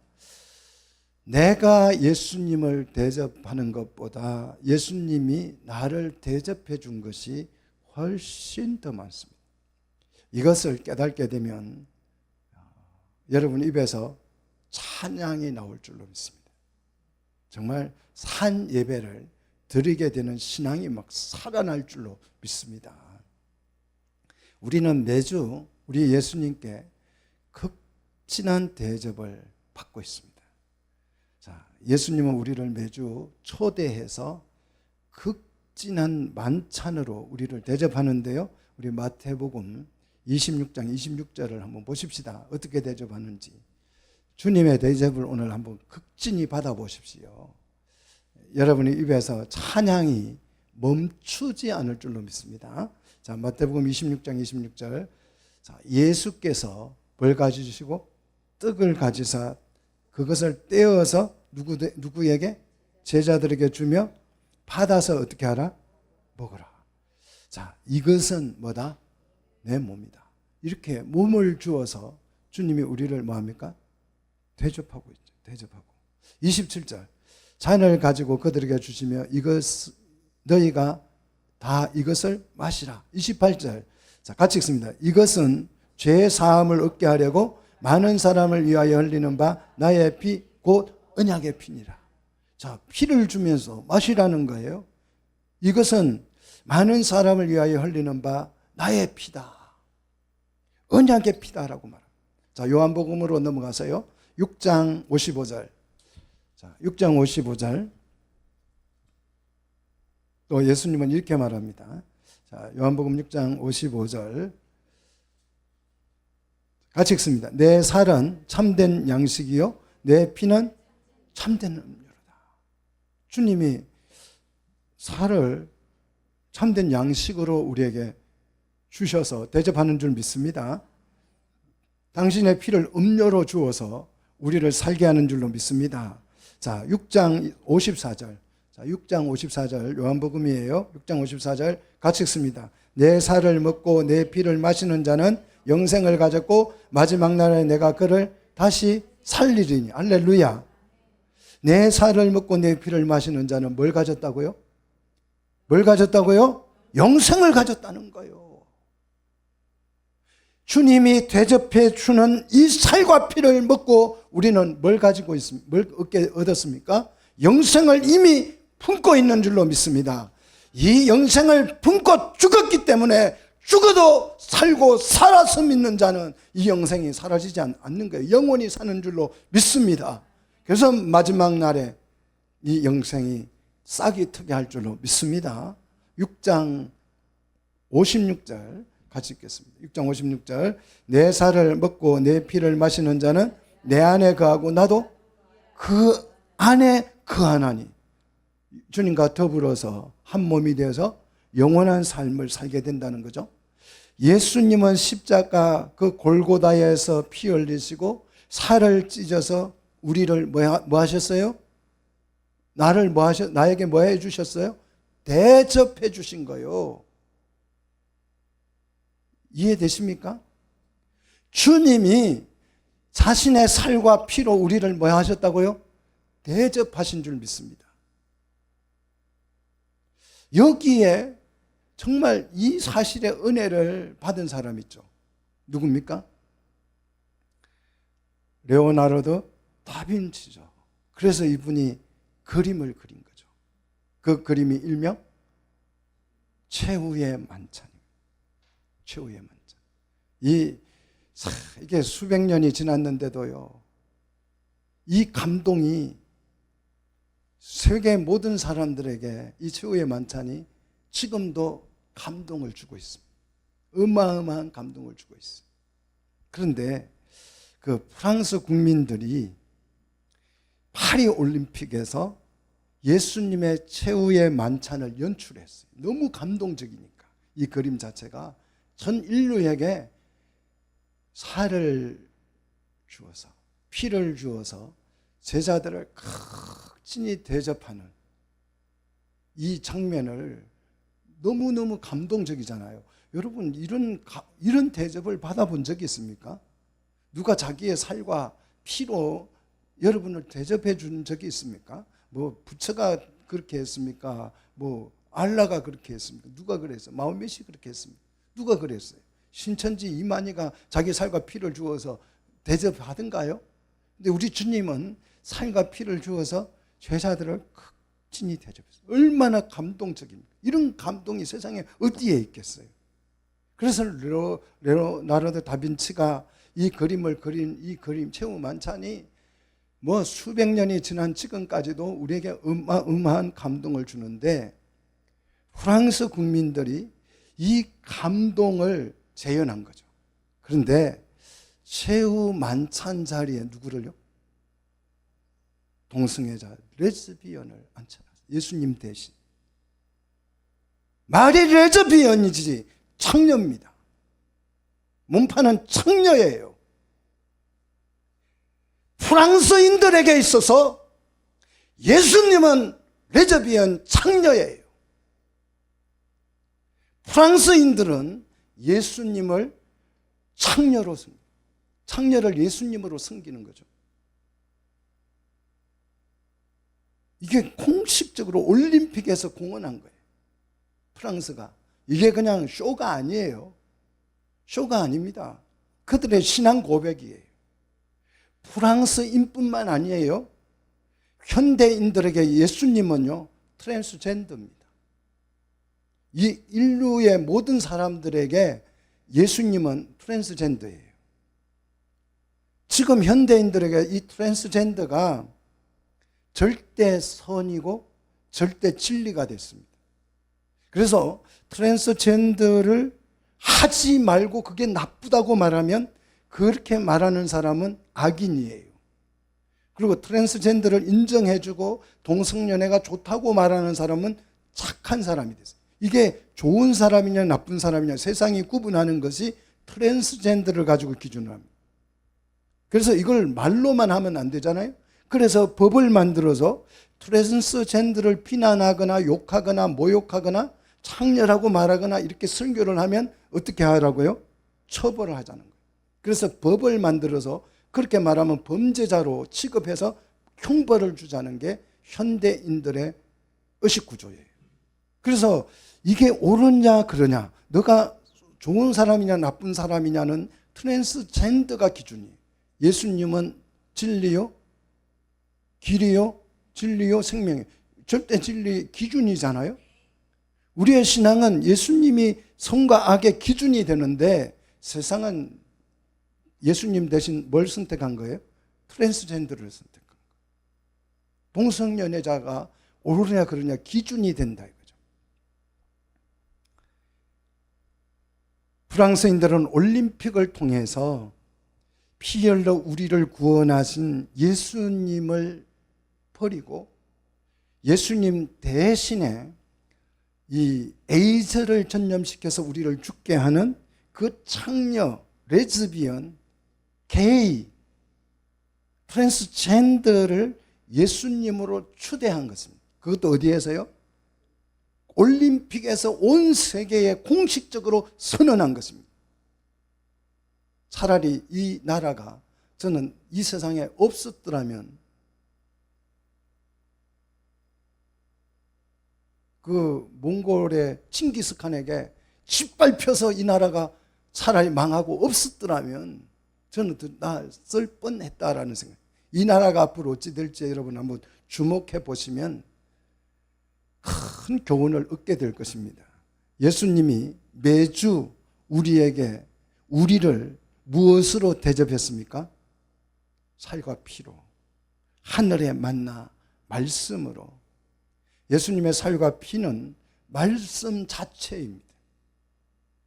내가 예수님을 대접하는 것보다 예수님이 나를 대접해 준 것이 훨씬 더 많습니다. 이것을 깨닫게 되면 여러분 입에서 찬양이 나올 줄로 믿습니다. 정말 산 예배를 드리게 되는 신앙이 막 살아날 줄로 믿습니다. 우리는 매주 우리 예수님께 극진한 대접을 받고 있습니다. 자, 예수님은 우리를 매주 초대해서 극진한 만찬으로 우리를 대접하는데요. 우리 마태복음 26장 26절을 한번 보십시다. 어떻게 대접하는지. 주님의 대접을 오늘 한번 극진히 받아보십시오. 여러분의 입에서 찬양이 멈추지 않을 줄로 믿습니다. 자, 마태복음 26장 26절. 자, 예수께서 벌 가지시고 떡을 가지사 그것을 떼어서 누구에게? 제자들에게 주며 받아서 어떻게 하라? 먹으라. 자, 이것은 뭐다? 내 몸이다. 이렇게 몸을 주어서 주님이 우리를 뭐합니까? 대접하고 있죠. 대접하고. 27절. 잔을 가지고 그들에게 주시며 너희가 다 이것을 마시라. 28절. 자, 같이 읽습니다. 이것은 죄 사함을 얻게 하려고 많은 사람을 위하여 흘리는 바 나의 피 곧 언약의 피니라. 자, 피를 주면서 마시라는 거예요. 이것은 많은 사람을 위하여 흘리는 바 나의 피다. 언약의 피다라고 말합니다. 자, 요한복음으로 넘어가서요. 6장 55절. 자, 6장 55절. 또 예수님은 이렇게 말합니다. 자, 요한복음 6장 55절. 같이 읽습니다. 내 살은 참된 양식이요 내 피는 참된 음료로다. 주님이 살을 참된 양식으로 우리에게 주셔서 대접하는 줄 믿습니다. 당신의 피를 음료로 주어서 우리를 살게 하는 줄로 믿습니다. 자, 6장 54절. 자, 6장 54절 요한복음이에요. 6장 54절 같이 읽습니다. 내 살을 먹고 내 피를 마시는 자는 영생을 가졌고 마지막 날에 내가 그를 다시 살리리니. 할렐루야. 내 살을 먹고 내 피를 마시는 자는 뭘 가졌다고요? 뭘 가졌다고요? 영생을 가졌다는 거예요. 주님이 대접해 주는 이 살과 피를 먹고 우리는 뭘 가지고 있습니까? 뭘 얻었습니까? 영생을 이미 품고 있는 줄로 믿습니다. 이 영생을 품고 죽었기 때문에 죽어도 살고 살아서 믿는 자는 이 영생이 사라지지 않는 거예요. 영원히 사는 줄로 믿습니다. 그래서 마지막 날에 이 영생이 싹이 트게 할 줄로 믿습니다. 6장 56절 같이 읽겠습니다. 6장 56절 내 살을 먹고 내 피를 마시는 자는 내 안에 거하고 나도 그 안에 거하나니 주님과 더불어서 한 몸이 되어서 영원한 삶을 살게 된다는 거죠. 예수님은 십자가 그 골고다에서 피 흘리시고 살을 찢어서 우리를 뭐 하셨어요? 나에게 뭐 해 주셨어요? 대접해 주신 거예요. 이해되십니까? 주님이 자신의 살과 피로 우리를 뭐 하셨다고요? 대접하신 줄 믿습니다. 여기에 정말 이 사실의 은혜를 받은 사람 있죠. 누굽니까? 레오나르도 다빈치죠. 그래서 이분이 그림을 그린 거죠. 그 그림이 일명 최후의 만찬입니다. 최후의 만찬. 이게 수백 년이 지났는데도요, 이 감동이 세계 모든 사람들에게 이 최후의 만찬이 지금도 감동을 주고 있습니다. 어마어마한 감동을 주고 있어요. 그런데 그 프랑스 국민들이 파리 올림픽에서 예수님의 최후의 만찬을 연출했어요. 너무 감동적이니까 이 그림 자체가 전 인류에게 살을 주어서 피를 주어서 제자들을 극진히 대접하는 이 장면을 너무너무 감동적이잖아요. 여러분 이런 대접을 받아본 적이 있습니까? 누가 자기의 살과 피로 여러분을 대접해 준 적이 있습니까? 뭐 부처가 그렇게 했습니까? 뭐 알라가 그렇게 했습니까? 누가 그랬어요? 마호멧이 그렇게 했습니까? 누가 그랬어요? 신천지 이만희가 자기 살과 피를 주어서 대접하던가요? 근데 우리 주님은 살과 피를 주어서 제자들을 극진히 대접했어요. 얼마나 감동적입니까? 이런 감동이 세상에 어디에 있겠어요? 그래서 레오나르도 다빈치가 이 그림을 그린 이 그림 최후 만찬이 뭐 수백 년이 지난 지금까지도 우리에게 어마어마한 감동을 주는데, 프랑스 국민들이 이 감동을 재현한 거죠. 그런데 최후 만찬 자리에 누구를요? 동성애자 레즈비언을 앉혀놨어요. 예수님 대신. 말이 레즈비언이지 창녀입니다. 몸파는 창녀예요. 프랑스인들에게 있어서 예수님은 레즈비언 창녀예요. 프랑스인들은 예수님을 창녀로 섬깁니다. 창녀를 예수님으로 섬기는 거죠. 이게 공식적으로 올림픽에서 공언한 거예요. 프랑스가. 이게 그냥 쇼가 아니에요. 쇼가 아닙니다. 그들의 신앙 고백이에요. 프랑스인뿐만 아니에요. 현대인들에게 예수님은요, 트랜스젠더입니다. 이 인류의 모든 사람들에게 예수님은 트랜스젠더예요. 지금 현대인들에게 이 트랜스젠더가 절대 선이고 절대 진리가 됐습니다. 그래서 트랜스젠더를 하지 말고 그게 나쁘다고 말하면 그렇게 말하는 사람은 악인이에요. 그리고 트랜스젠더를 인정해주고 동성연애가 좋다고 말하는 사람은 착한 사람이 됐어요. 이게 좋은 사람이냐 나쁜 사람이냐 세상이 구분하는 것이 트랜스젠더를 가지고 기준을 합니다. 그래서 이걸 말로만 하면 안 되잖아요. 그래서 법을 만들어서 트랜스젠더를 비난하거나 욕하거나 모욕하거나 창렬하고 말하거나 이렇게 설교를 하면 어떻게 하라고요? 처벌을 하자는 거예요. 그래서 법을 만들어서 그렇게 말하면 범죄자로 취급해서 형벌을 주자는 게 현대인들의 의식 구조예요. 그래서 이게 옳으냐 그러냐, 너가 좋은 사람이냐 나쁜 사람이냐는 트랜스젠더가 기준이에요. 예수님은 진리요, 길이요, 진리요, 생명이요. 절대 진리 기준이잖아요. 우리의 신앙은 예수님이 선과 악의 기준이 되는데 세상은 예수님 대신 뭘 선택한 거예요? 트랜스젠더를 선택한 거예요. 동성연애자가 옳으냐 그러냐 기준이 된다 이거죠. 프랑스인들은 올림픽을 통해서 피 흘려 우리를 구원하신 예수님을 버리고 예수님 대신에 이 에이즈를 전염시켜서 우리를 죽게 하는 그 창녀, 레즈비언, 게이, 트랜스젠더를 예수님으로 추대한 것입니다. 그것도 어디에서요? 올림픽에서 온 세계에 공식적으로 선언한 것입니다. 차라리 이 나라가 저는 이 세상에 없었더라면 그 몽골의 칭기스칸에게 짓밟혀서 이 나라가 차라리 망하고 없었더라면 저는 더 나았을 뻔했다라는 생각. 이 나라가 앞으로 어찌 될지 여러분 한번 주목해 보시면 큰 교훈을 얻게 될 것입니다. 예수님이 매주 우리에게 우리를 무엇으로 대접했습니까? 살과 피로, 하늘의 만나, 말씀으로. 예수님의 살과 피는 말씀 자체입니다.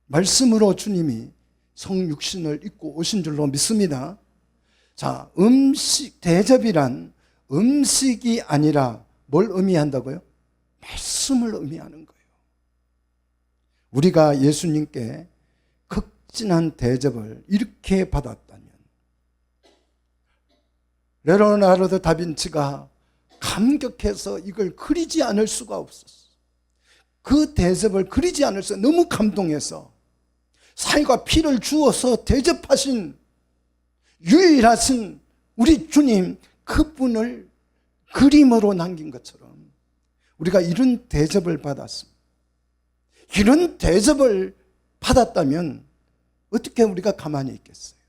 말씀으로 주님이 성육신을 입고 오신 줄로 믿습니다. 자, 대접이란 음식이 아니라 뭘 의미한다고요? 말씀을 의미하는 거예요. 우리가 예수님께 극진한 대접을 이렇게 받았다면 레오나르도 다빈치가 감격해서 이걸 그리지 않을 수가 없었어. 그 대접을 그리지 않을 수 너무 감동해서 살과 피를 주어서 대접하신 유일하신 우리 주님 그분을 그림으로 남긴 것처럼 우리가 이런 대접을 받았습니다. 이런 대접을 받았다면 어떻게 우리가 가만히 있겠어요?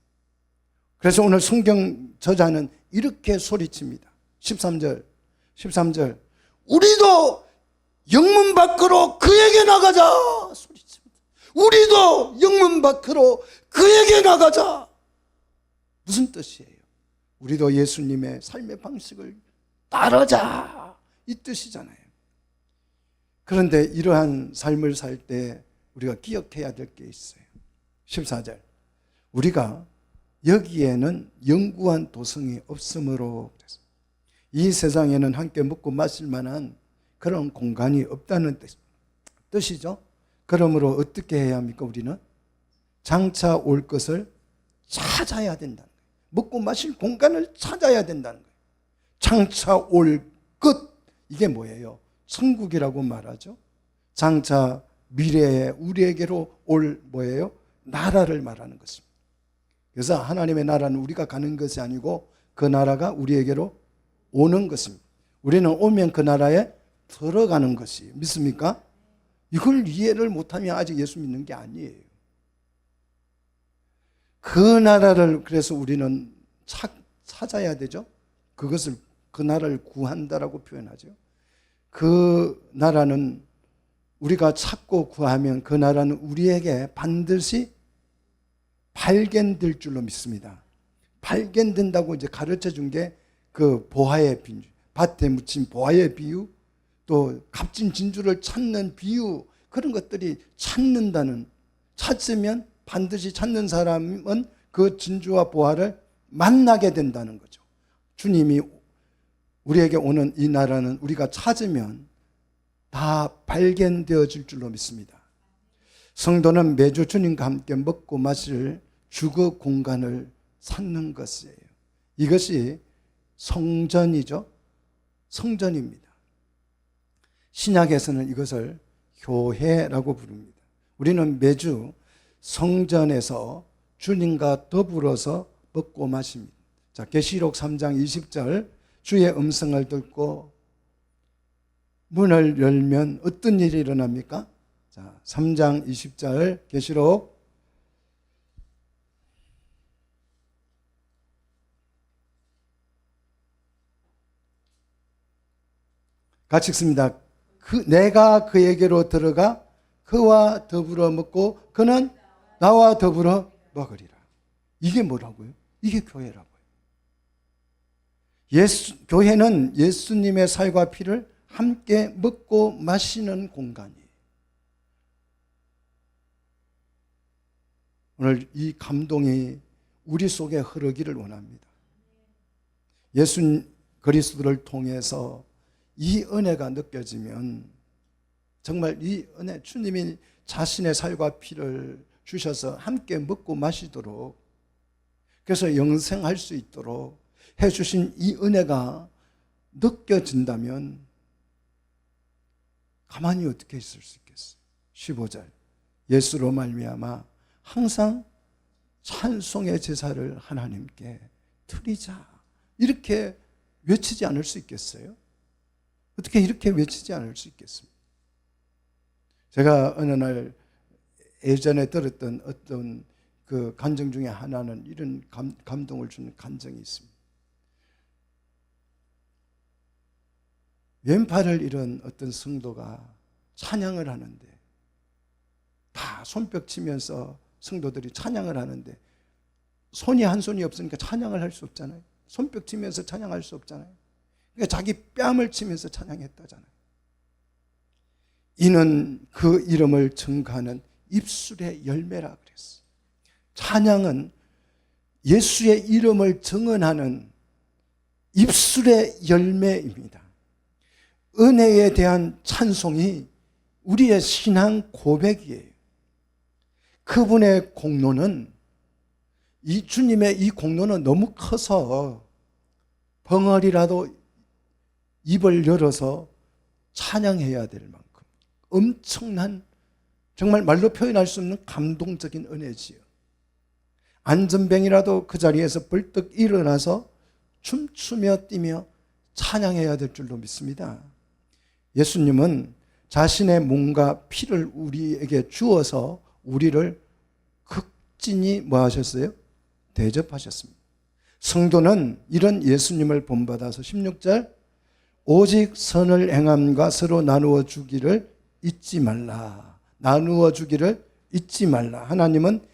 그래서 오늘 성경 저자는 이렇게 소리칩니다. 13절 우리도 영문 밖으로 그에게 나가자 소리칩니다. 우리도 영문 밖으로 그에게 나가자. 무슨 뜻이에요? 우리도 예수님의 삶의 방식을 따르자 이 뜻이잖아요. 그런데 이러한 삶을 살 때 우리가 기억해야 될 게 있어요. 14절 우리가 여기에는 영구한 도성이 없으므로 이 세상에는 함께 먹고 마실 만한 그런 공간이 없다는 뜻이죠. 그러므로 어떻게 해야 합니까? 우리는 장차 올 것을 찾아야 된다는 거예요. 먹고 마실 공간을 찾아야 된다는 거예요. 장차 올 것, 이게 뭐예요? 천국이라고 말하죠. 장차 미래에 우리에게로 올 뭐예요? 나라를 말하는 것입니다. 그래서 하나님의 나라는 우리가 가는 것이 아니고 그 나라가 우리에게로 오는 것입니다. 우리는 오면 그 나라에 들어가는 것이 믿습니까? 이걸 이해를 못하면 아직 예수 믿는 게 아니에요. 그 나라를 그래서 우리는 찾아야 되죠. 그것을 그 나라를 구한다라고 표현하죠. 그 나라는 우리가 찾고 구하면 그 나라는 우리에게 반드시 발견될 줄로 믿습니다. 발견된다고 이제 가르쳐 준 게 그 보화의 비유, 밭에 묻힌 보화의 비유, 또 값진 진주를 찾는 비유, 그런 것들이 찾으면 반드시 찾는 사람은 그 진주와 보화를 만나게 된다는 거죠. 주님이 우리에게 오는 이 나라는 우리가 찾으면 다 발견되어질 줄로 믿습니다. 성도는 매주 주님과 함께 먹고 마실 주거 공간을 찾는 것이에요. 이것이 성전이죠. 성전입니다. 신약에서는 이것을 교회라고 부릅니다. 우리는 매주 성전에서 주님과 더불어서 먹고 마십니다. 자, 계시록 3장 20절 주의 음성을 듣고 문을 열면 어떤 일이 일어납니까? 자, 3장 20절 계시록 같이 읽습니다. 내가 그에게로 들어가 그와 더불어 먹고 그는 나와 더불어 먹으리라. 이게 뭐라고요? 이게 교회라고요. 교회는 예수님의 살과 피를 함께 먹고 마시는 공간이에요. 오늘 이 감동이 우리 속에 흐르기를 원합니다. 예수 그리스도를 통해서 이 은혜가 느껴지면 정말 이 은혜, 주님이 자신의 살과 피를 주셔서 함께 먹고 마시도록, 그래서 영생할 수 있도록 해주신 이 은혜가 느껴진다면 가만히 어떻게 있을 수 있겠어요? 15절 예수로 말미암아 항상 찬송의 제사를 하나님께 드리자, 이렇게 외치지 않을 수 있겠어요? 어떻게 이렇게 외치지 않을 수 있겠습니까? 제가 어느 날 예전에 들었던 어떤 그 간증 중에 하나는 이런 감동을 주는 간증이 있습니다. 왼팔을 잃은 어떤 성도가 찬양을 하는데, 다 손뼉 치면서 성도들이 찬양을 하는데 손이 한 손이 없으니까 찬양을 할 수 없잖아요. 손뼉 치면서 찬양할 수 없잖아요. 그러니까 자기 뺨을 치면서 찬양했다잖아요. 이는 그 이름을 증거하는 입술의 열매라 그랬어요. 찬양은 예수의 이름을 증언하는 입술의 열매입니다. 은혜에 대한 찬송이 우리의 신앙 고백이에요. 그분의 공로는, 이 주님의 이 공로는 너무 커서 벙어리라도 입을 열어서 찬양해야 될 만큼 엄청난, 정말 말로 표현할 수 없는 감동적인 은혜지요. 안전뱅이라도 그 자리에서 벌떡 일어나서 춤추며 뛰며 찬양해야 될 줄로 믿습니다. 예수님은 자신의 몸과 피를 우리에게 주어서 우리를 극진히 뭐 하셨어요? 대접하셨습니다. 성도는 이런 예수님을 본받아서 16절 오직 선을 행함과 서로 나누어 주기를 잊지 말라. 나누어 주기를 잊지 말라. 하나님은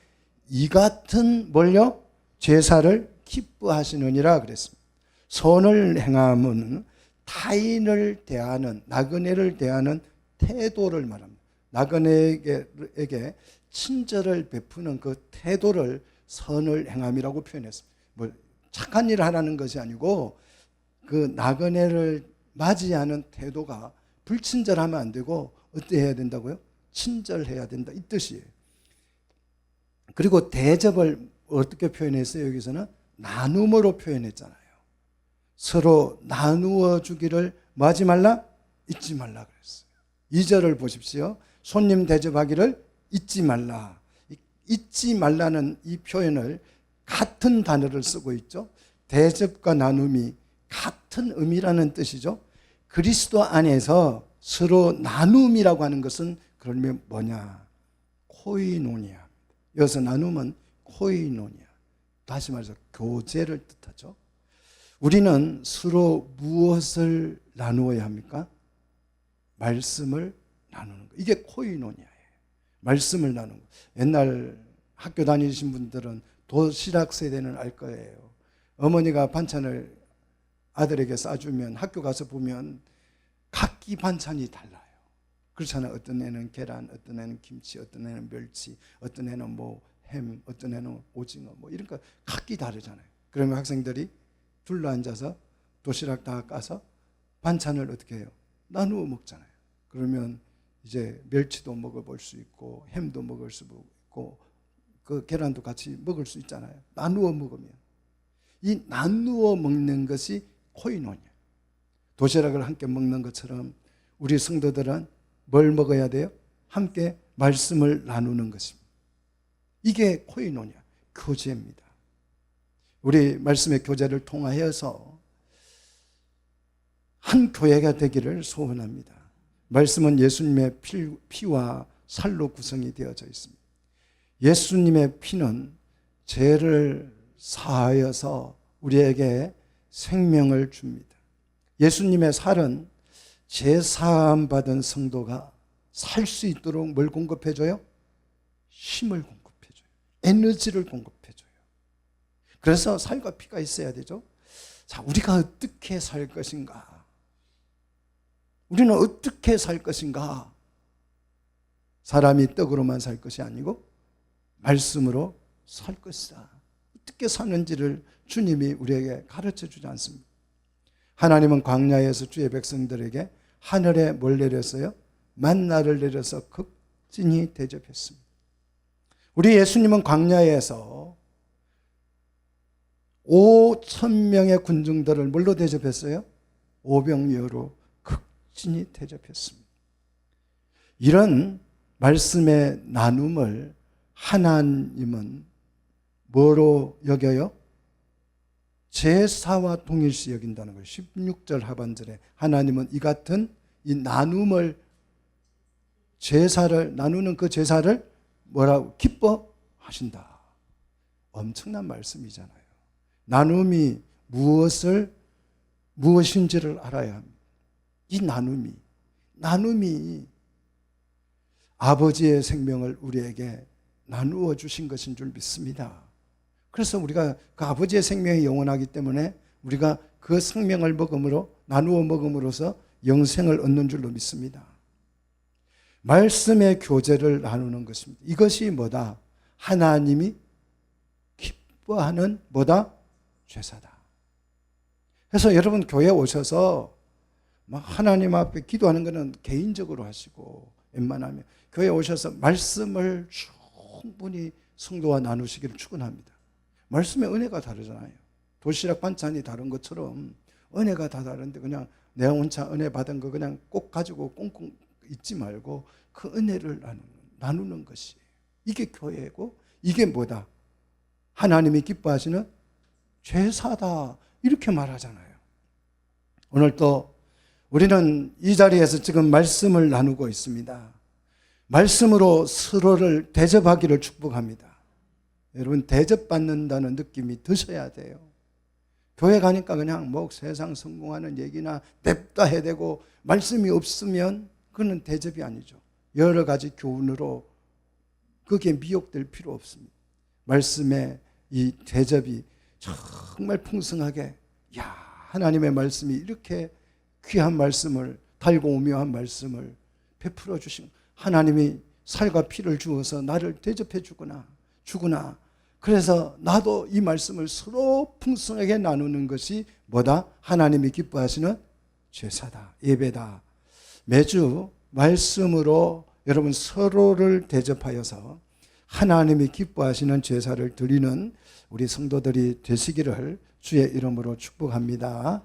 이 같은 뭘요? 제사를 기뻐하시느니라 그랬습니다. 선을 행함은 타인을 대하는, 나그네를 대하는 태도를 말합니다. 나그네에게 친절을 베푸는 그 태도를 선을 행함이라고 표현했습니다. 뭐 착한 일을 하라는 것이 아니고 그 나그네를 맞이하는 태도가 불친절하면 안 되고 어떻게 해야 된다고요? 친절해야 된다, 이 뜻이에요. 그리고 대접을 어떻게 표현했어요? 여기서는 나눔으로 표현했잖아요. 서로 나누어 주기를 뭐 하지 말라? 잊지 말라 그랬어요. 2절을 보십시오. 손님 대접하기를 잊지 말라. 잊지 말라는 이 표현을 같은 단어를 쓰고 있죠. 대접과 나눔이 같은 의미라는 뜻이죠. 그리스도 안에서 서로 나눔이라고 하는 것은 그러면 뭐냐? 코이노니아. 여기서 나눔은 코이노니아. 다시 말해서 교제를 뜻하죠. 우리는 서로 무엇을 나누어야 합니까? 말씀을 나누는 거. 이게 코이노니아예요. 말씀을 나누는 거. 옛날 학교 다니신 분들은 도시락 세대는 알 거예요. 어머니가 반찬을 아들에게 싸주면 학교 가서 보면 각기 반찬이 달라요. 그렇잖아요. 어떤 애는 계란, 어떤 애는 김치, 어떤 애는 멸치, 어떤 애는 뭐 햄, 어떤 애는 오징어, 뭐 이런 거 각기 다르잖아요. 그러면 학생들이 둘러앉아서 도시락 다 까서 반찬을 어떻게 해요? 나누어 먹잖아요. 그러면 이제 멸치도 먹어볼 수 있고 햄도 먹을 수 있고 그 계란도 같이 먹을 수 있잖아요. 나누어 먹으면. 이 나누어 먹는 것이 코이노니아. 도시락을 함께 먹는 것처럼 우리 성도들은 뭘 먹어야 돼요? 함께 말씀을 나누는 것입니다. 이게 코이노니아, 교제입니다. 우리 말씀의 교제를 통하여서 한 교회가 되기를 소원합니다. 말씀은 예수님의 피와 살로 구성이 되어져 있습니다. 예수님의 피는 죄를 사하여서 우리에게 생명을 줍니다. 예수님의 살은 제사함 받은 성도가 살 수 있도록 뭘 공급해줘요? 힘을 공급해줘요. 에너지를 공급해줘요. 그래서 살과 피가 있어야 되죠. 자, 우리가 어떻게 살 것인가? 우리는 어떻게 살 것인가? 사람이 떡으로만 살 것이 아니고 말씀으로 살 것이다. 어떻게 사는지를 주님이 우리에게 가르쳐 주지 않습니다. 하나님은 광야에서 주의 백성들에게 하늘에 뭘 내렸어요? 만나를 내려서 극진히 대접했습니다. 우리 예수님은 광야에서 5,000명의 군중들을 뭘로 대접했어요? 오병이어로 극진히 대접했습니다. 이런 말씀의 나눔을 하나님은 뭐로 여겨요? 제사와 동일시 여긴다는 거예요. 16절 하반절에 하나님은 이 같은 이 나눔을, 제사를 나누는 그 제사를 뭐라고? 기뻐하신다. 엄청난 말씀이잖아요. 나눔이 무엇인지를 알아야 합니다. 이 나눔이 아버지의 생명을 우리에게 나누어 주신 것인 줄 믿습니다. 그래서 우리가 그 아버지의 생명이 영원하기 때문에 우리가 그 생명을 먹음으로, 나누어 먹음으로써 영생을 얻는 줄로 믿습니다. 말씀의 교제를 나누는 것입니다. 이것이 뭐다? 하나님이 기뻐하는 뭐다? 제사다. 그래서 여러분 교회에 오셔서 하나님 앞에 기도하는 것은 개인적으로 하시고, 웬만하면 교회에 오셔서 말씀을 충분히 성도와 나누시기를 축원합니다. 말씀의 은혜가 다르잖아요. 도시락 반찬이 다른 것처럼 은혜가 다 다른데 그냥 내 혼자 은혜 받은 거 그냥 꼭 가지고 꽁꽁 잊지 말고 그 은혜를 나누는 것이, 이게 교회고, 이게 뭐다? 하나님이 기뻐하시는 제사다, 이렇게 말하잖아요. 오늘 또 우리는 이 자리에서 지금 말씀을 나누고 있습니다. 말씀으로 서로를 대접하기를 축복합니다. 여러분, 대접받는다는 느낌이 드셔야 돼요. 교회 가니까 그냥 뭐 세상 성공하는 얘기나 냅다 해대고 말씀이 없으면 그건 대접이 아니죠. 여러 가지 교훈으로 그게 미혹될 필요 없습니다. 말씀의 이 대접이 정말 풍성하게, 하나님의 말씀이 이렇게 귀한 말씀을, 달고 오묘한 말씀을 베풀어 주신, 하나님이 살과 피를 주어서 나를 대접해 주구나. 그래서 나도 이 말씀을 서로 풍성하게 나누는 것이 뭐다? 하나님이 기뻐하시는 제사다, 예배다. 매주 말씀으로 여러분 서로를 대접하여서 하나님이 기뻐하시는 제사를 드리는 우리 성도들이 되시기를 주의 이름으로 축복합니다.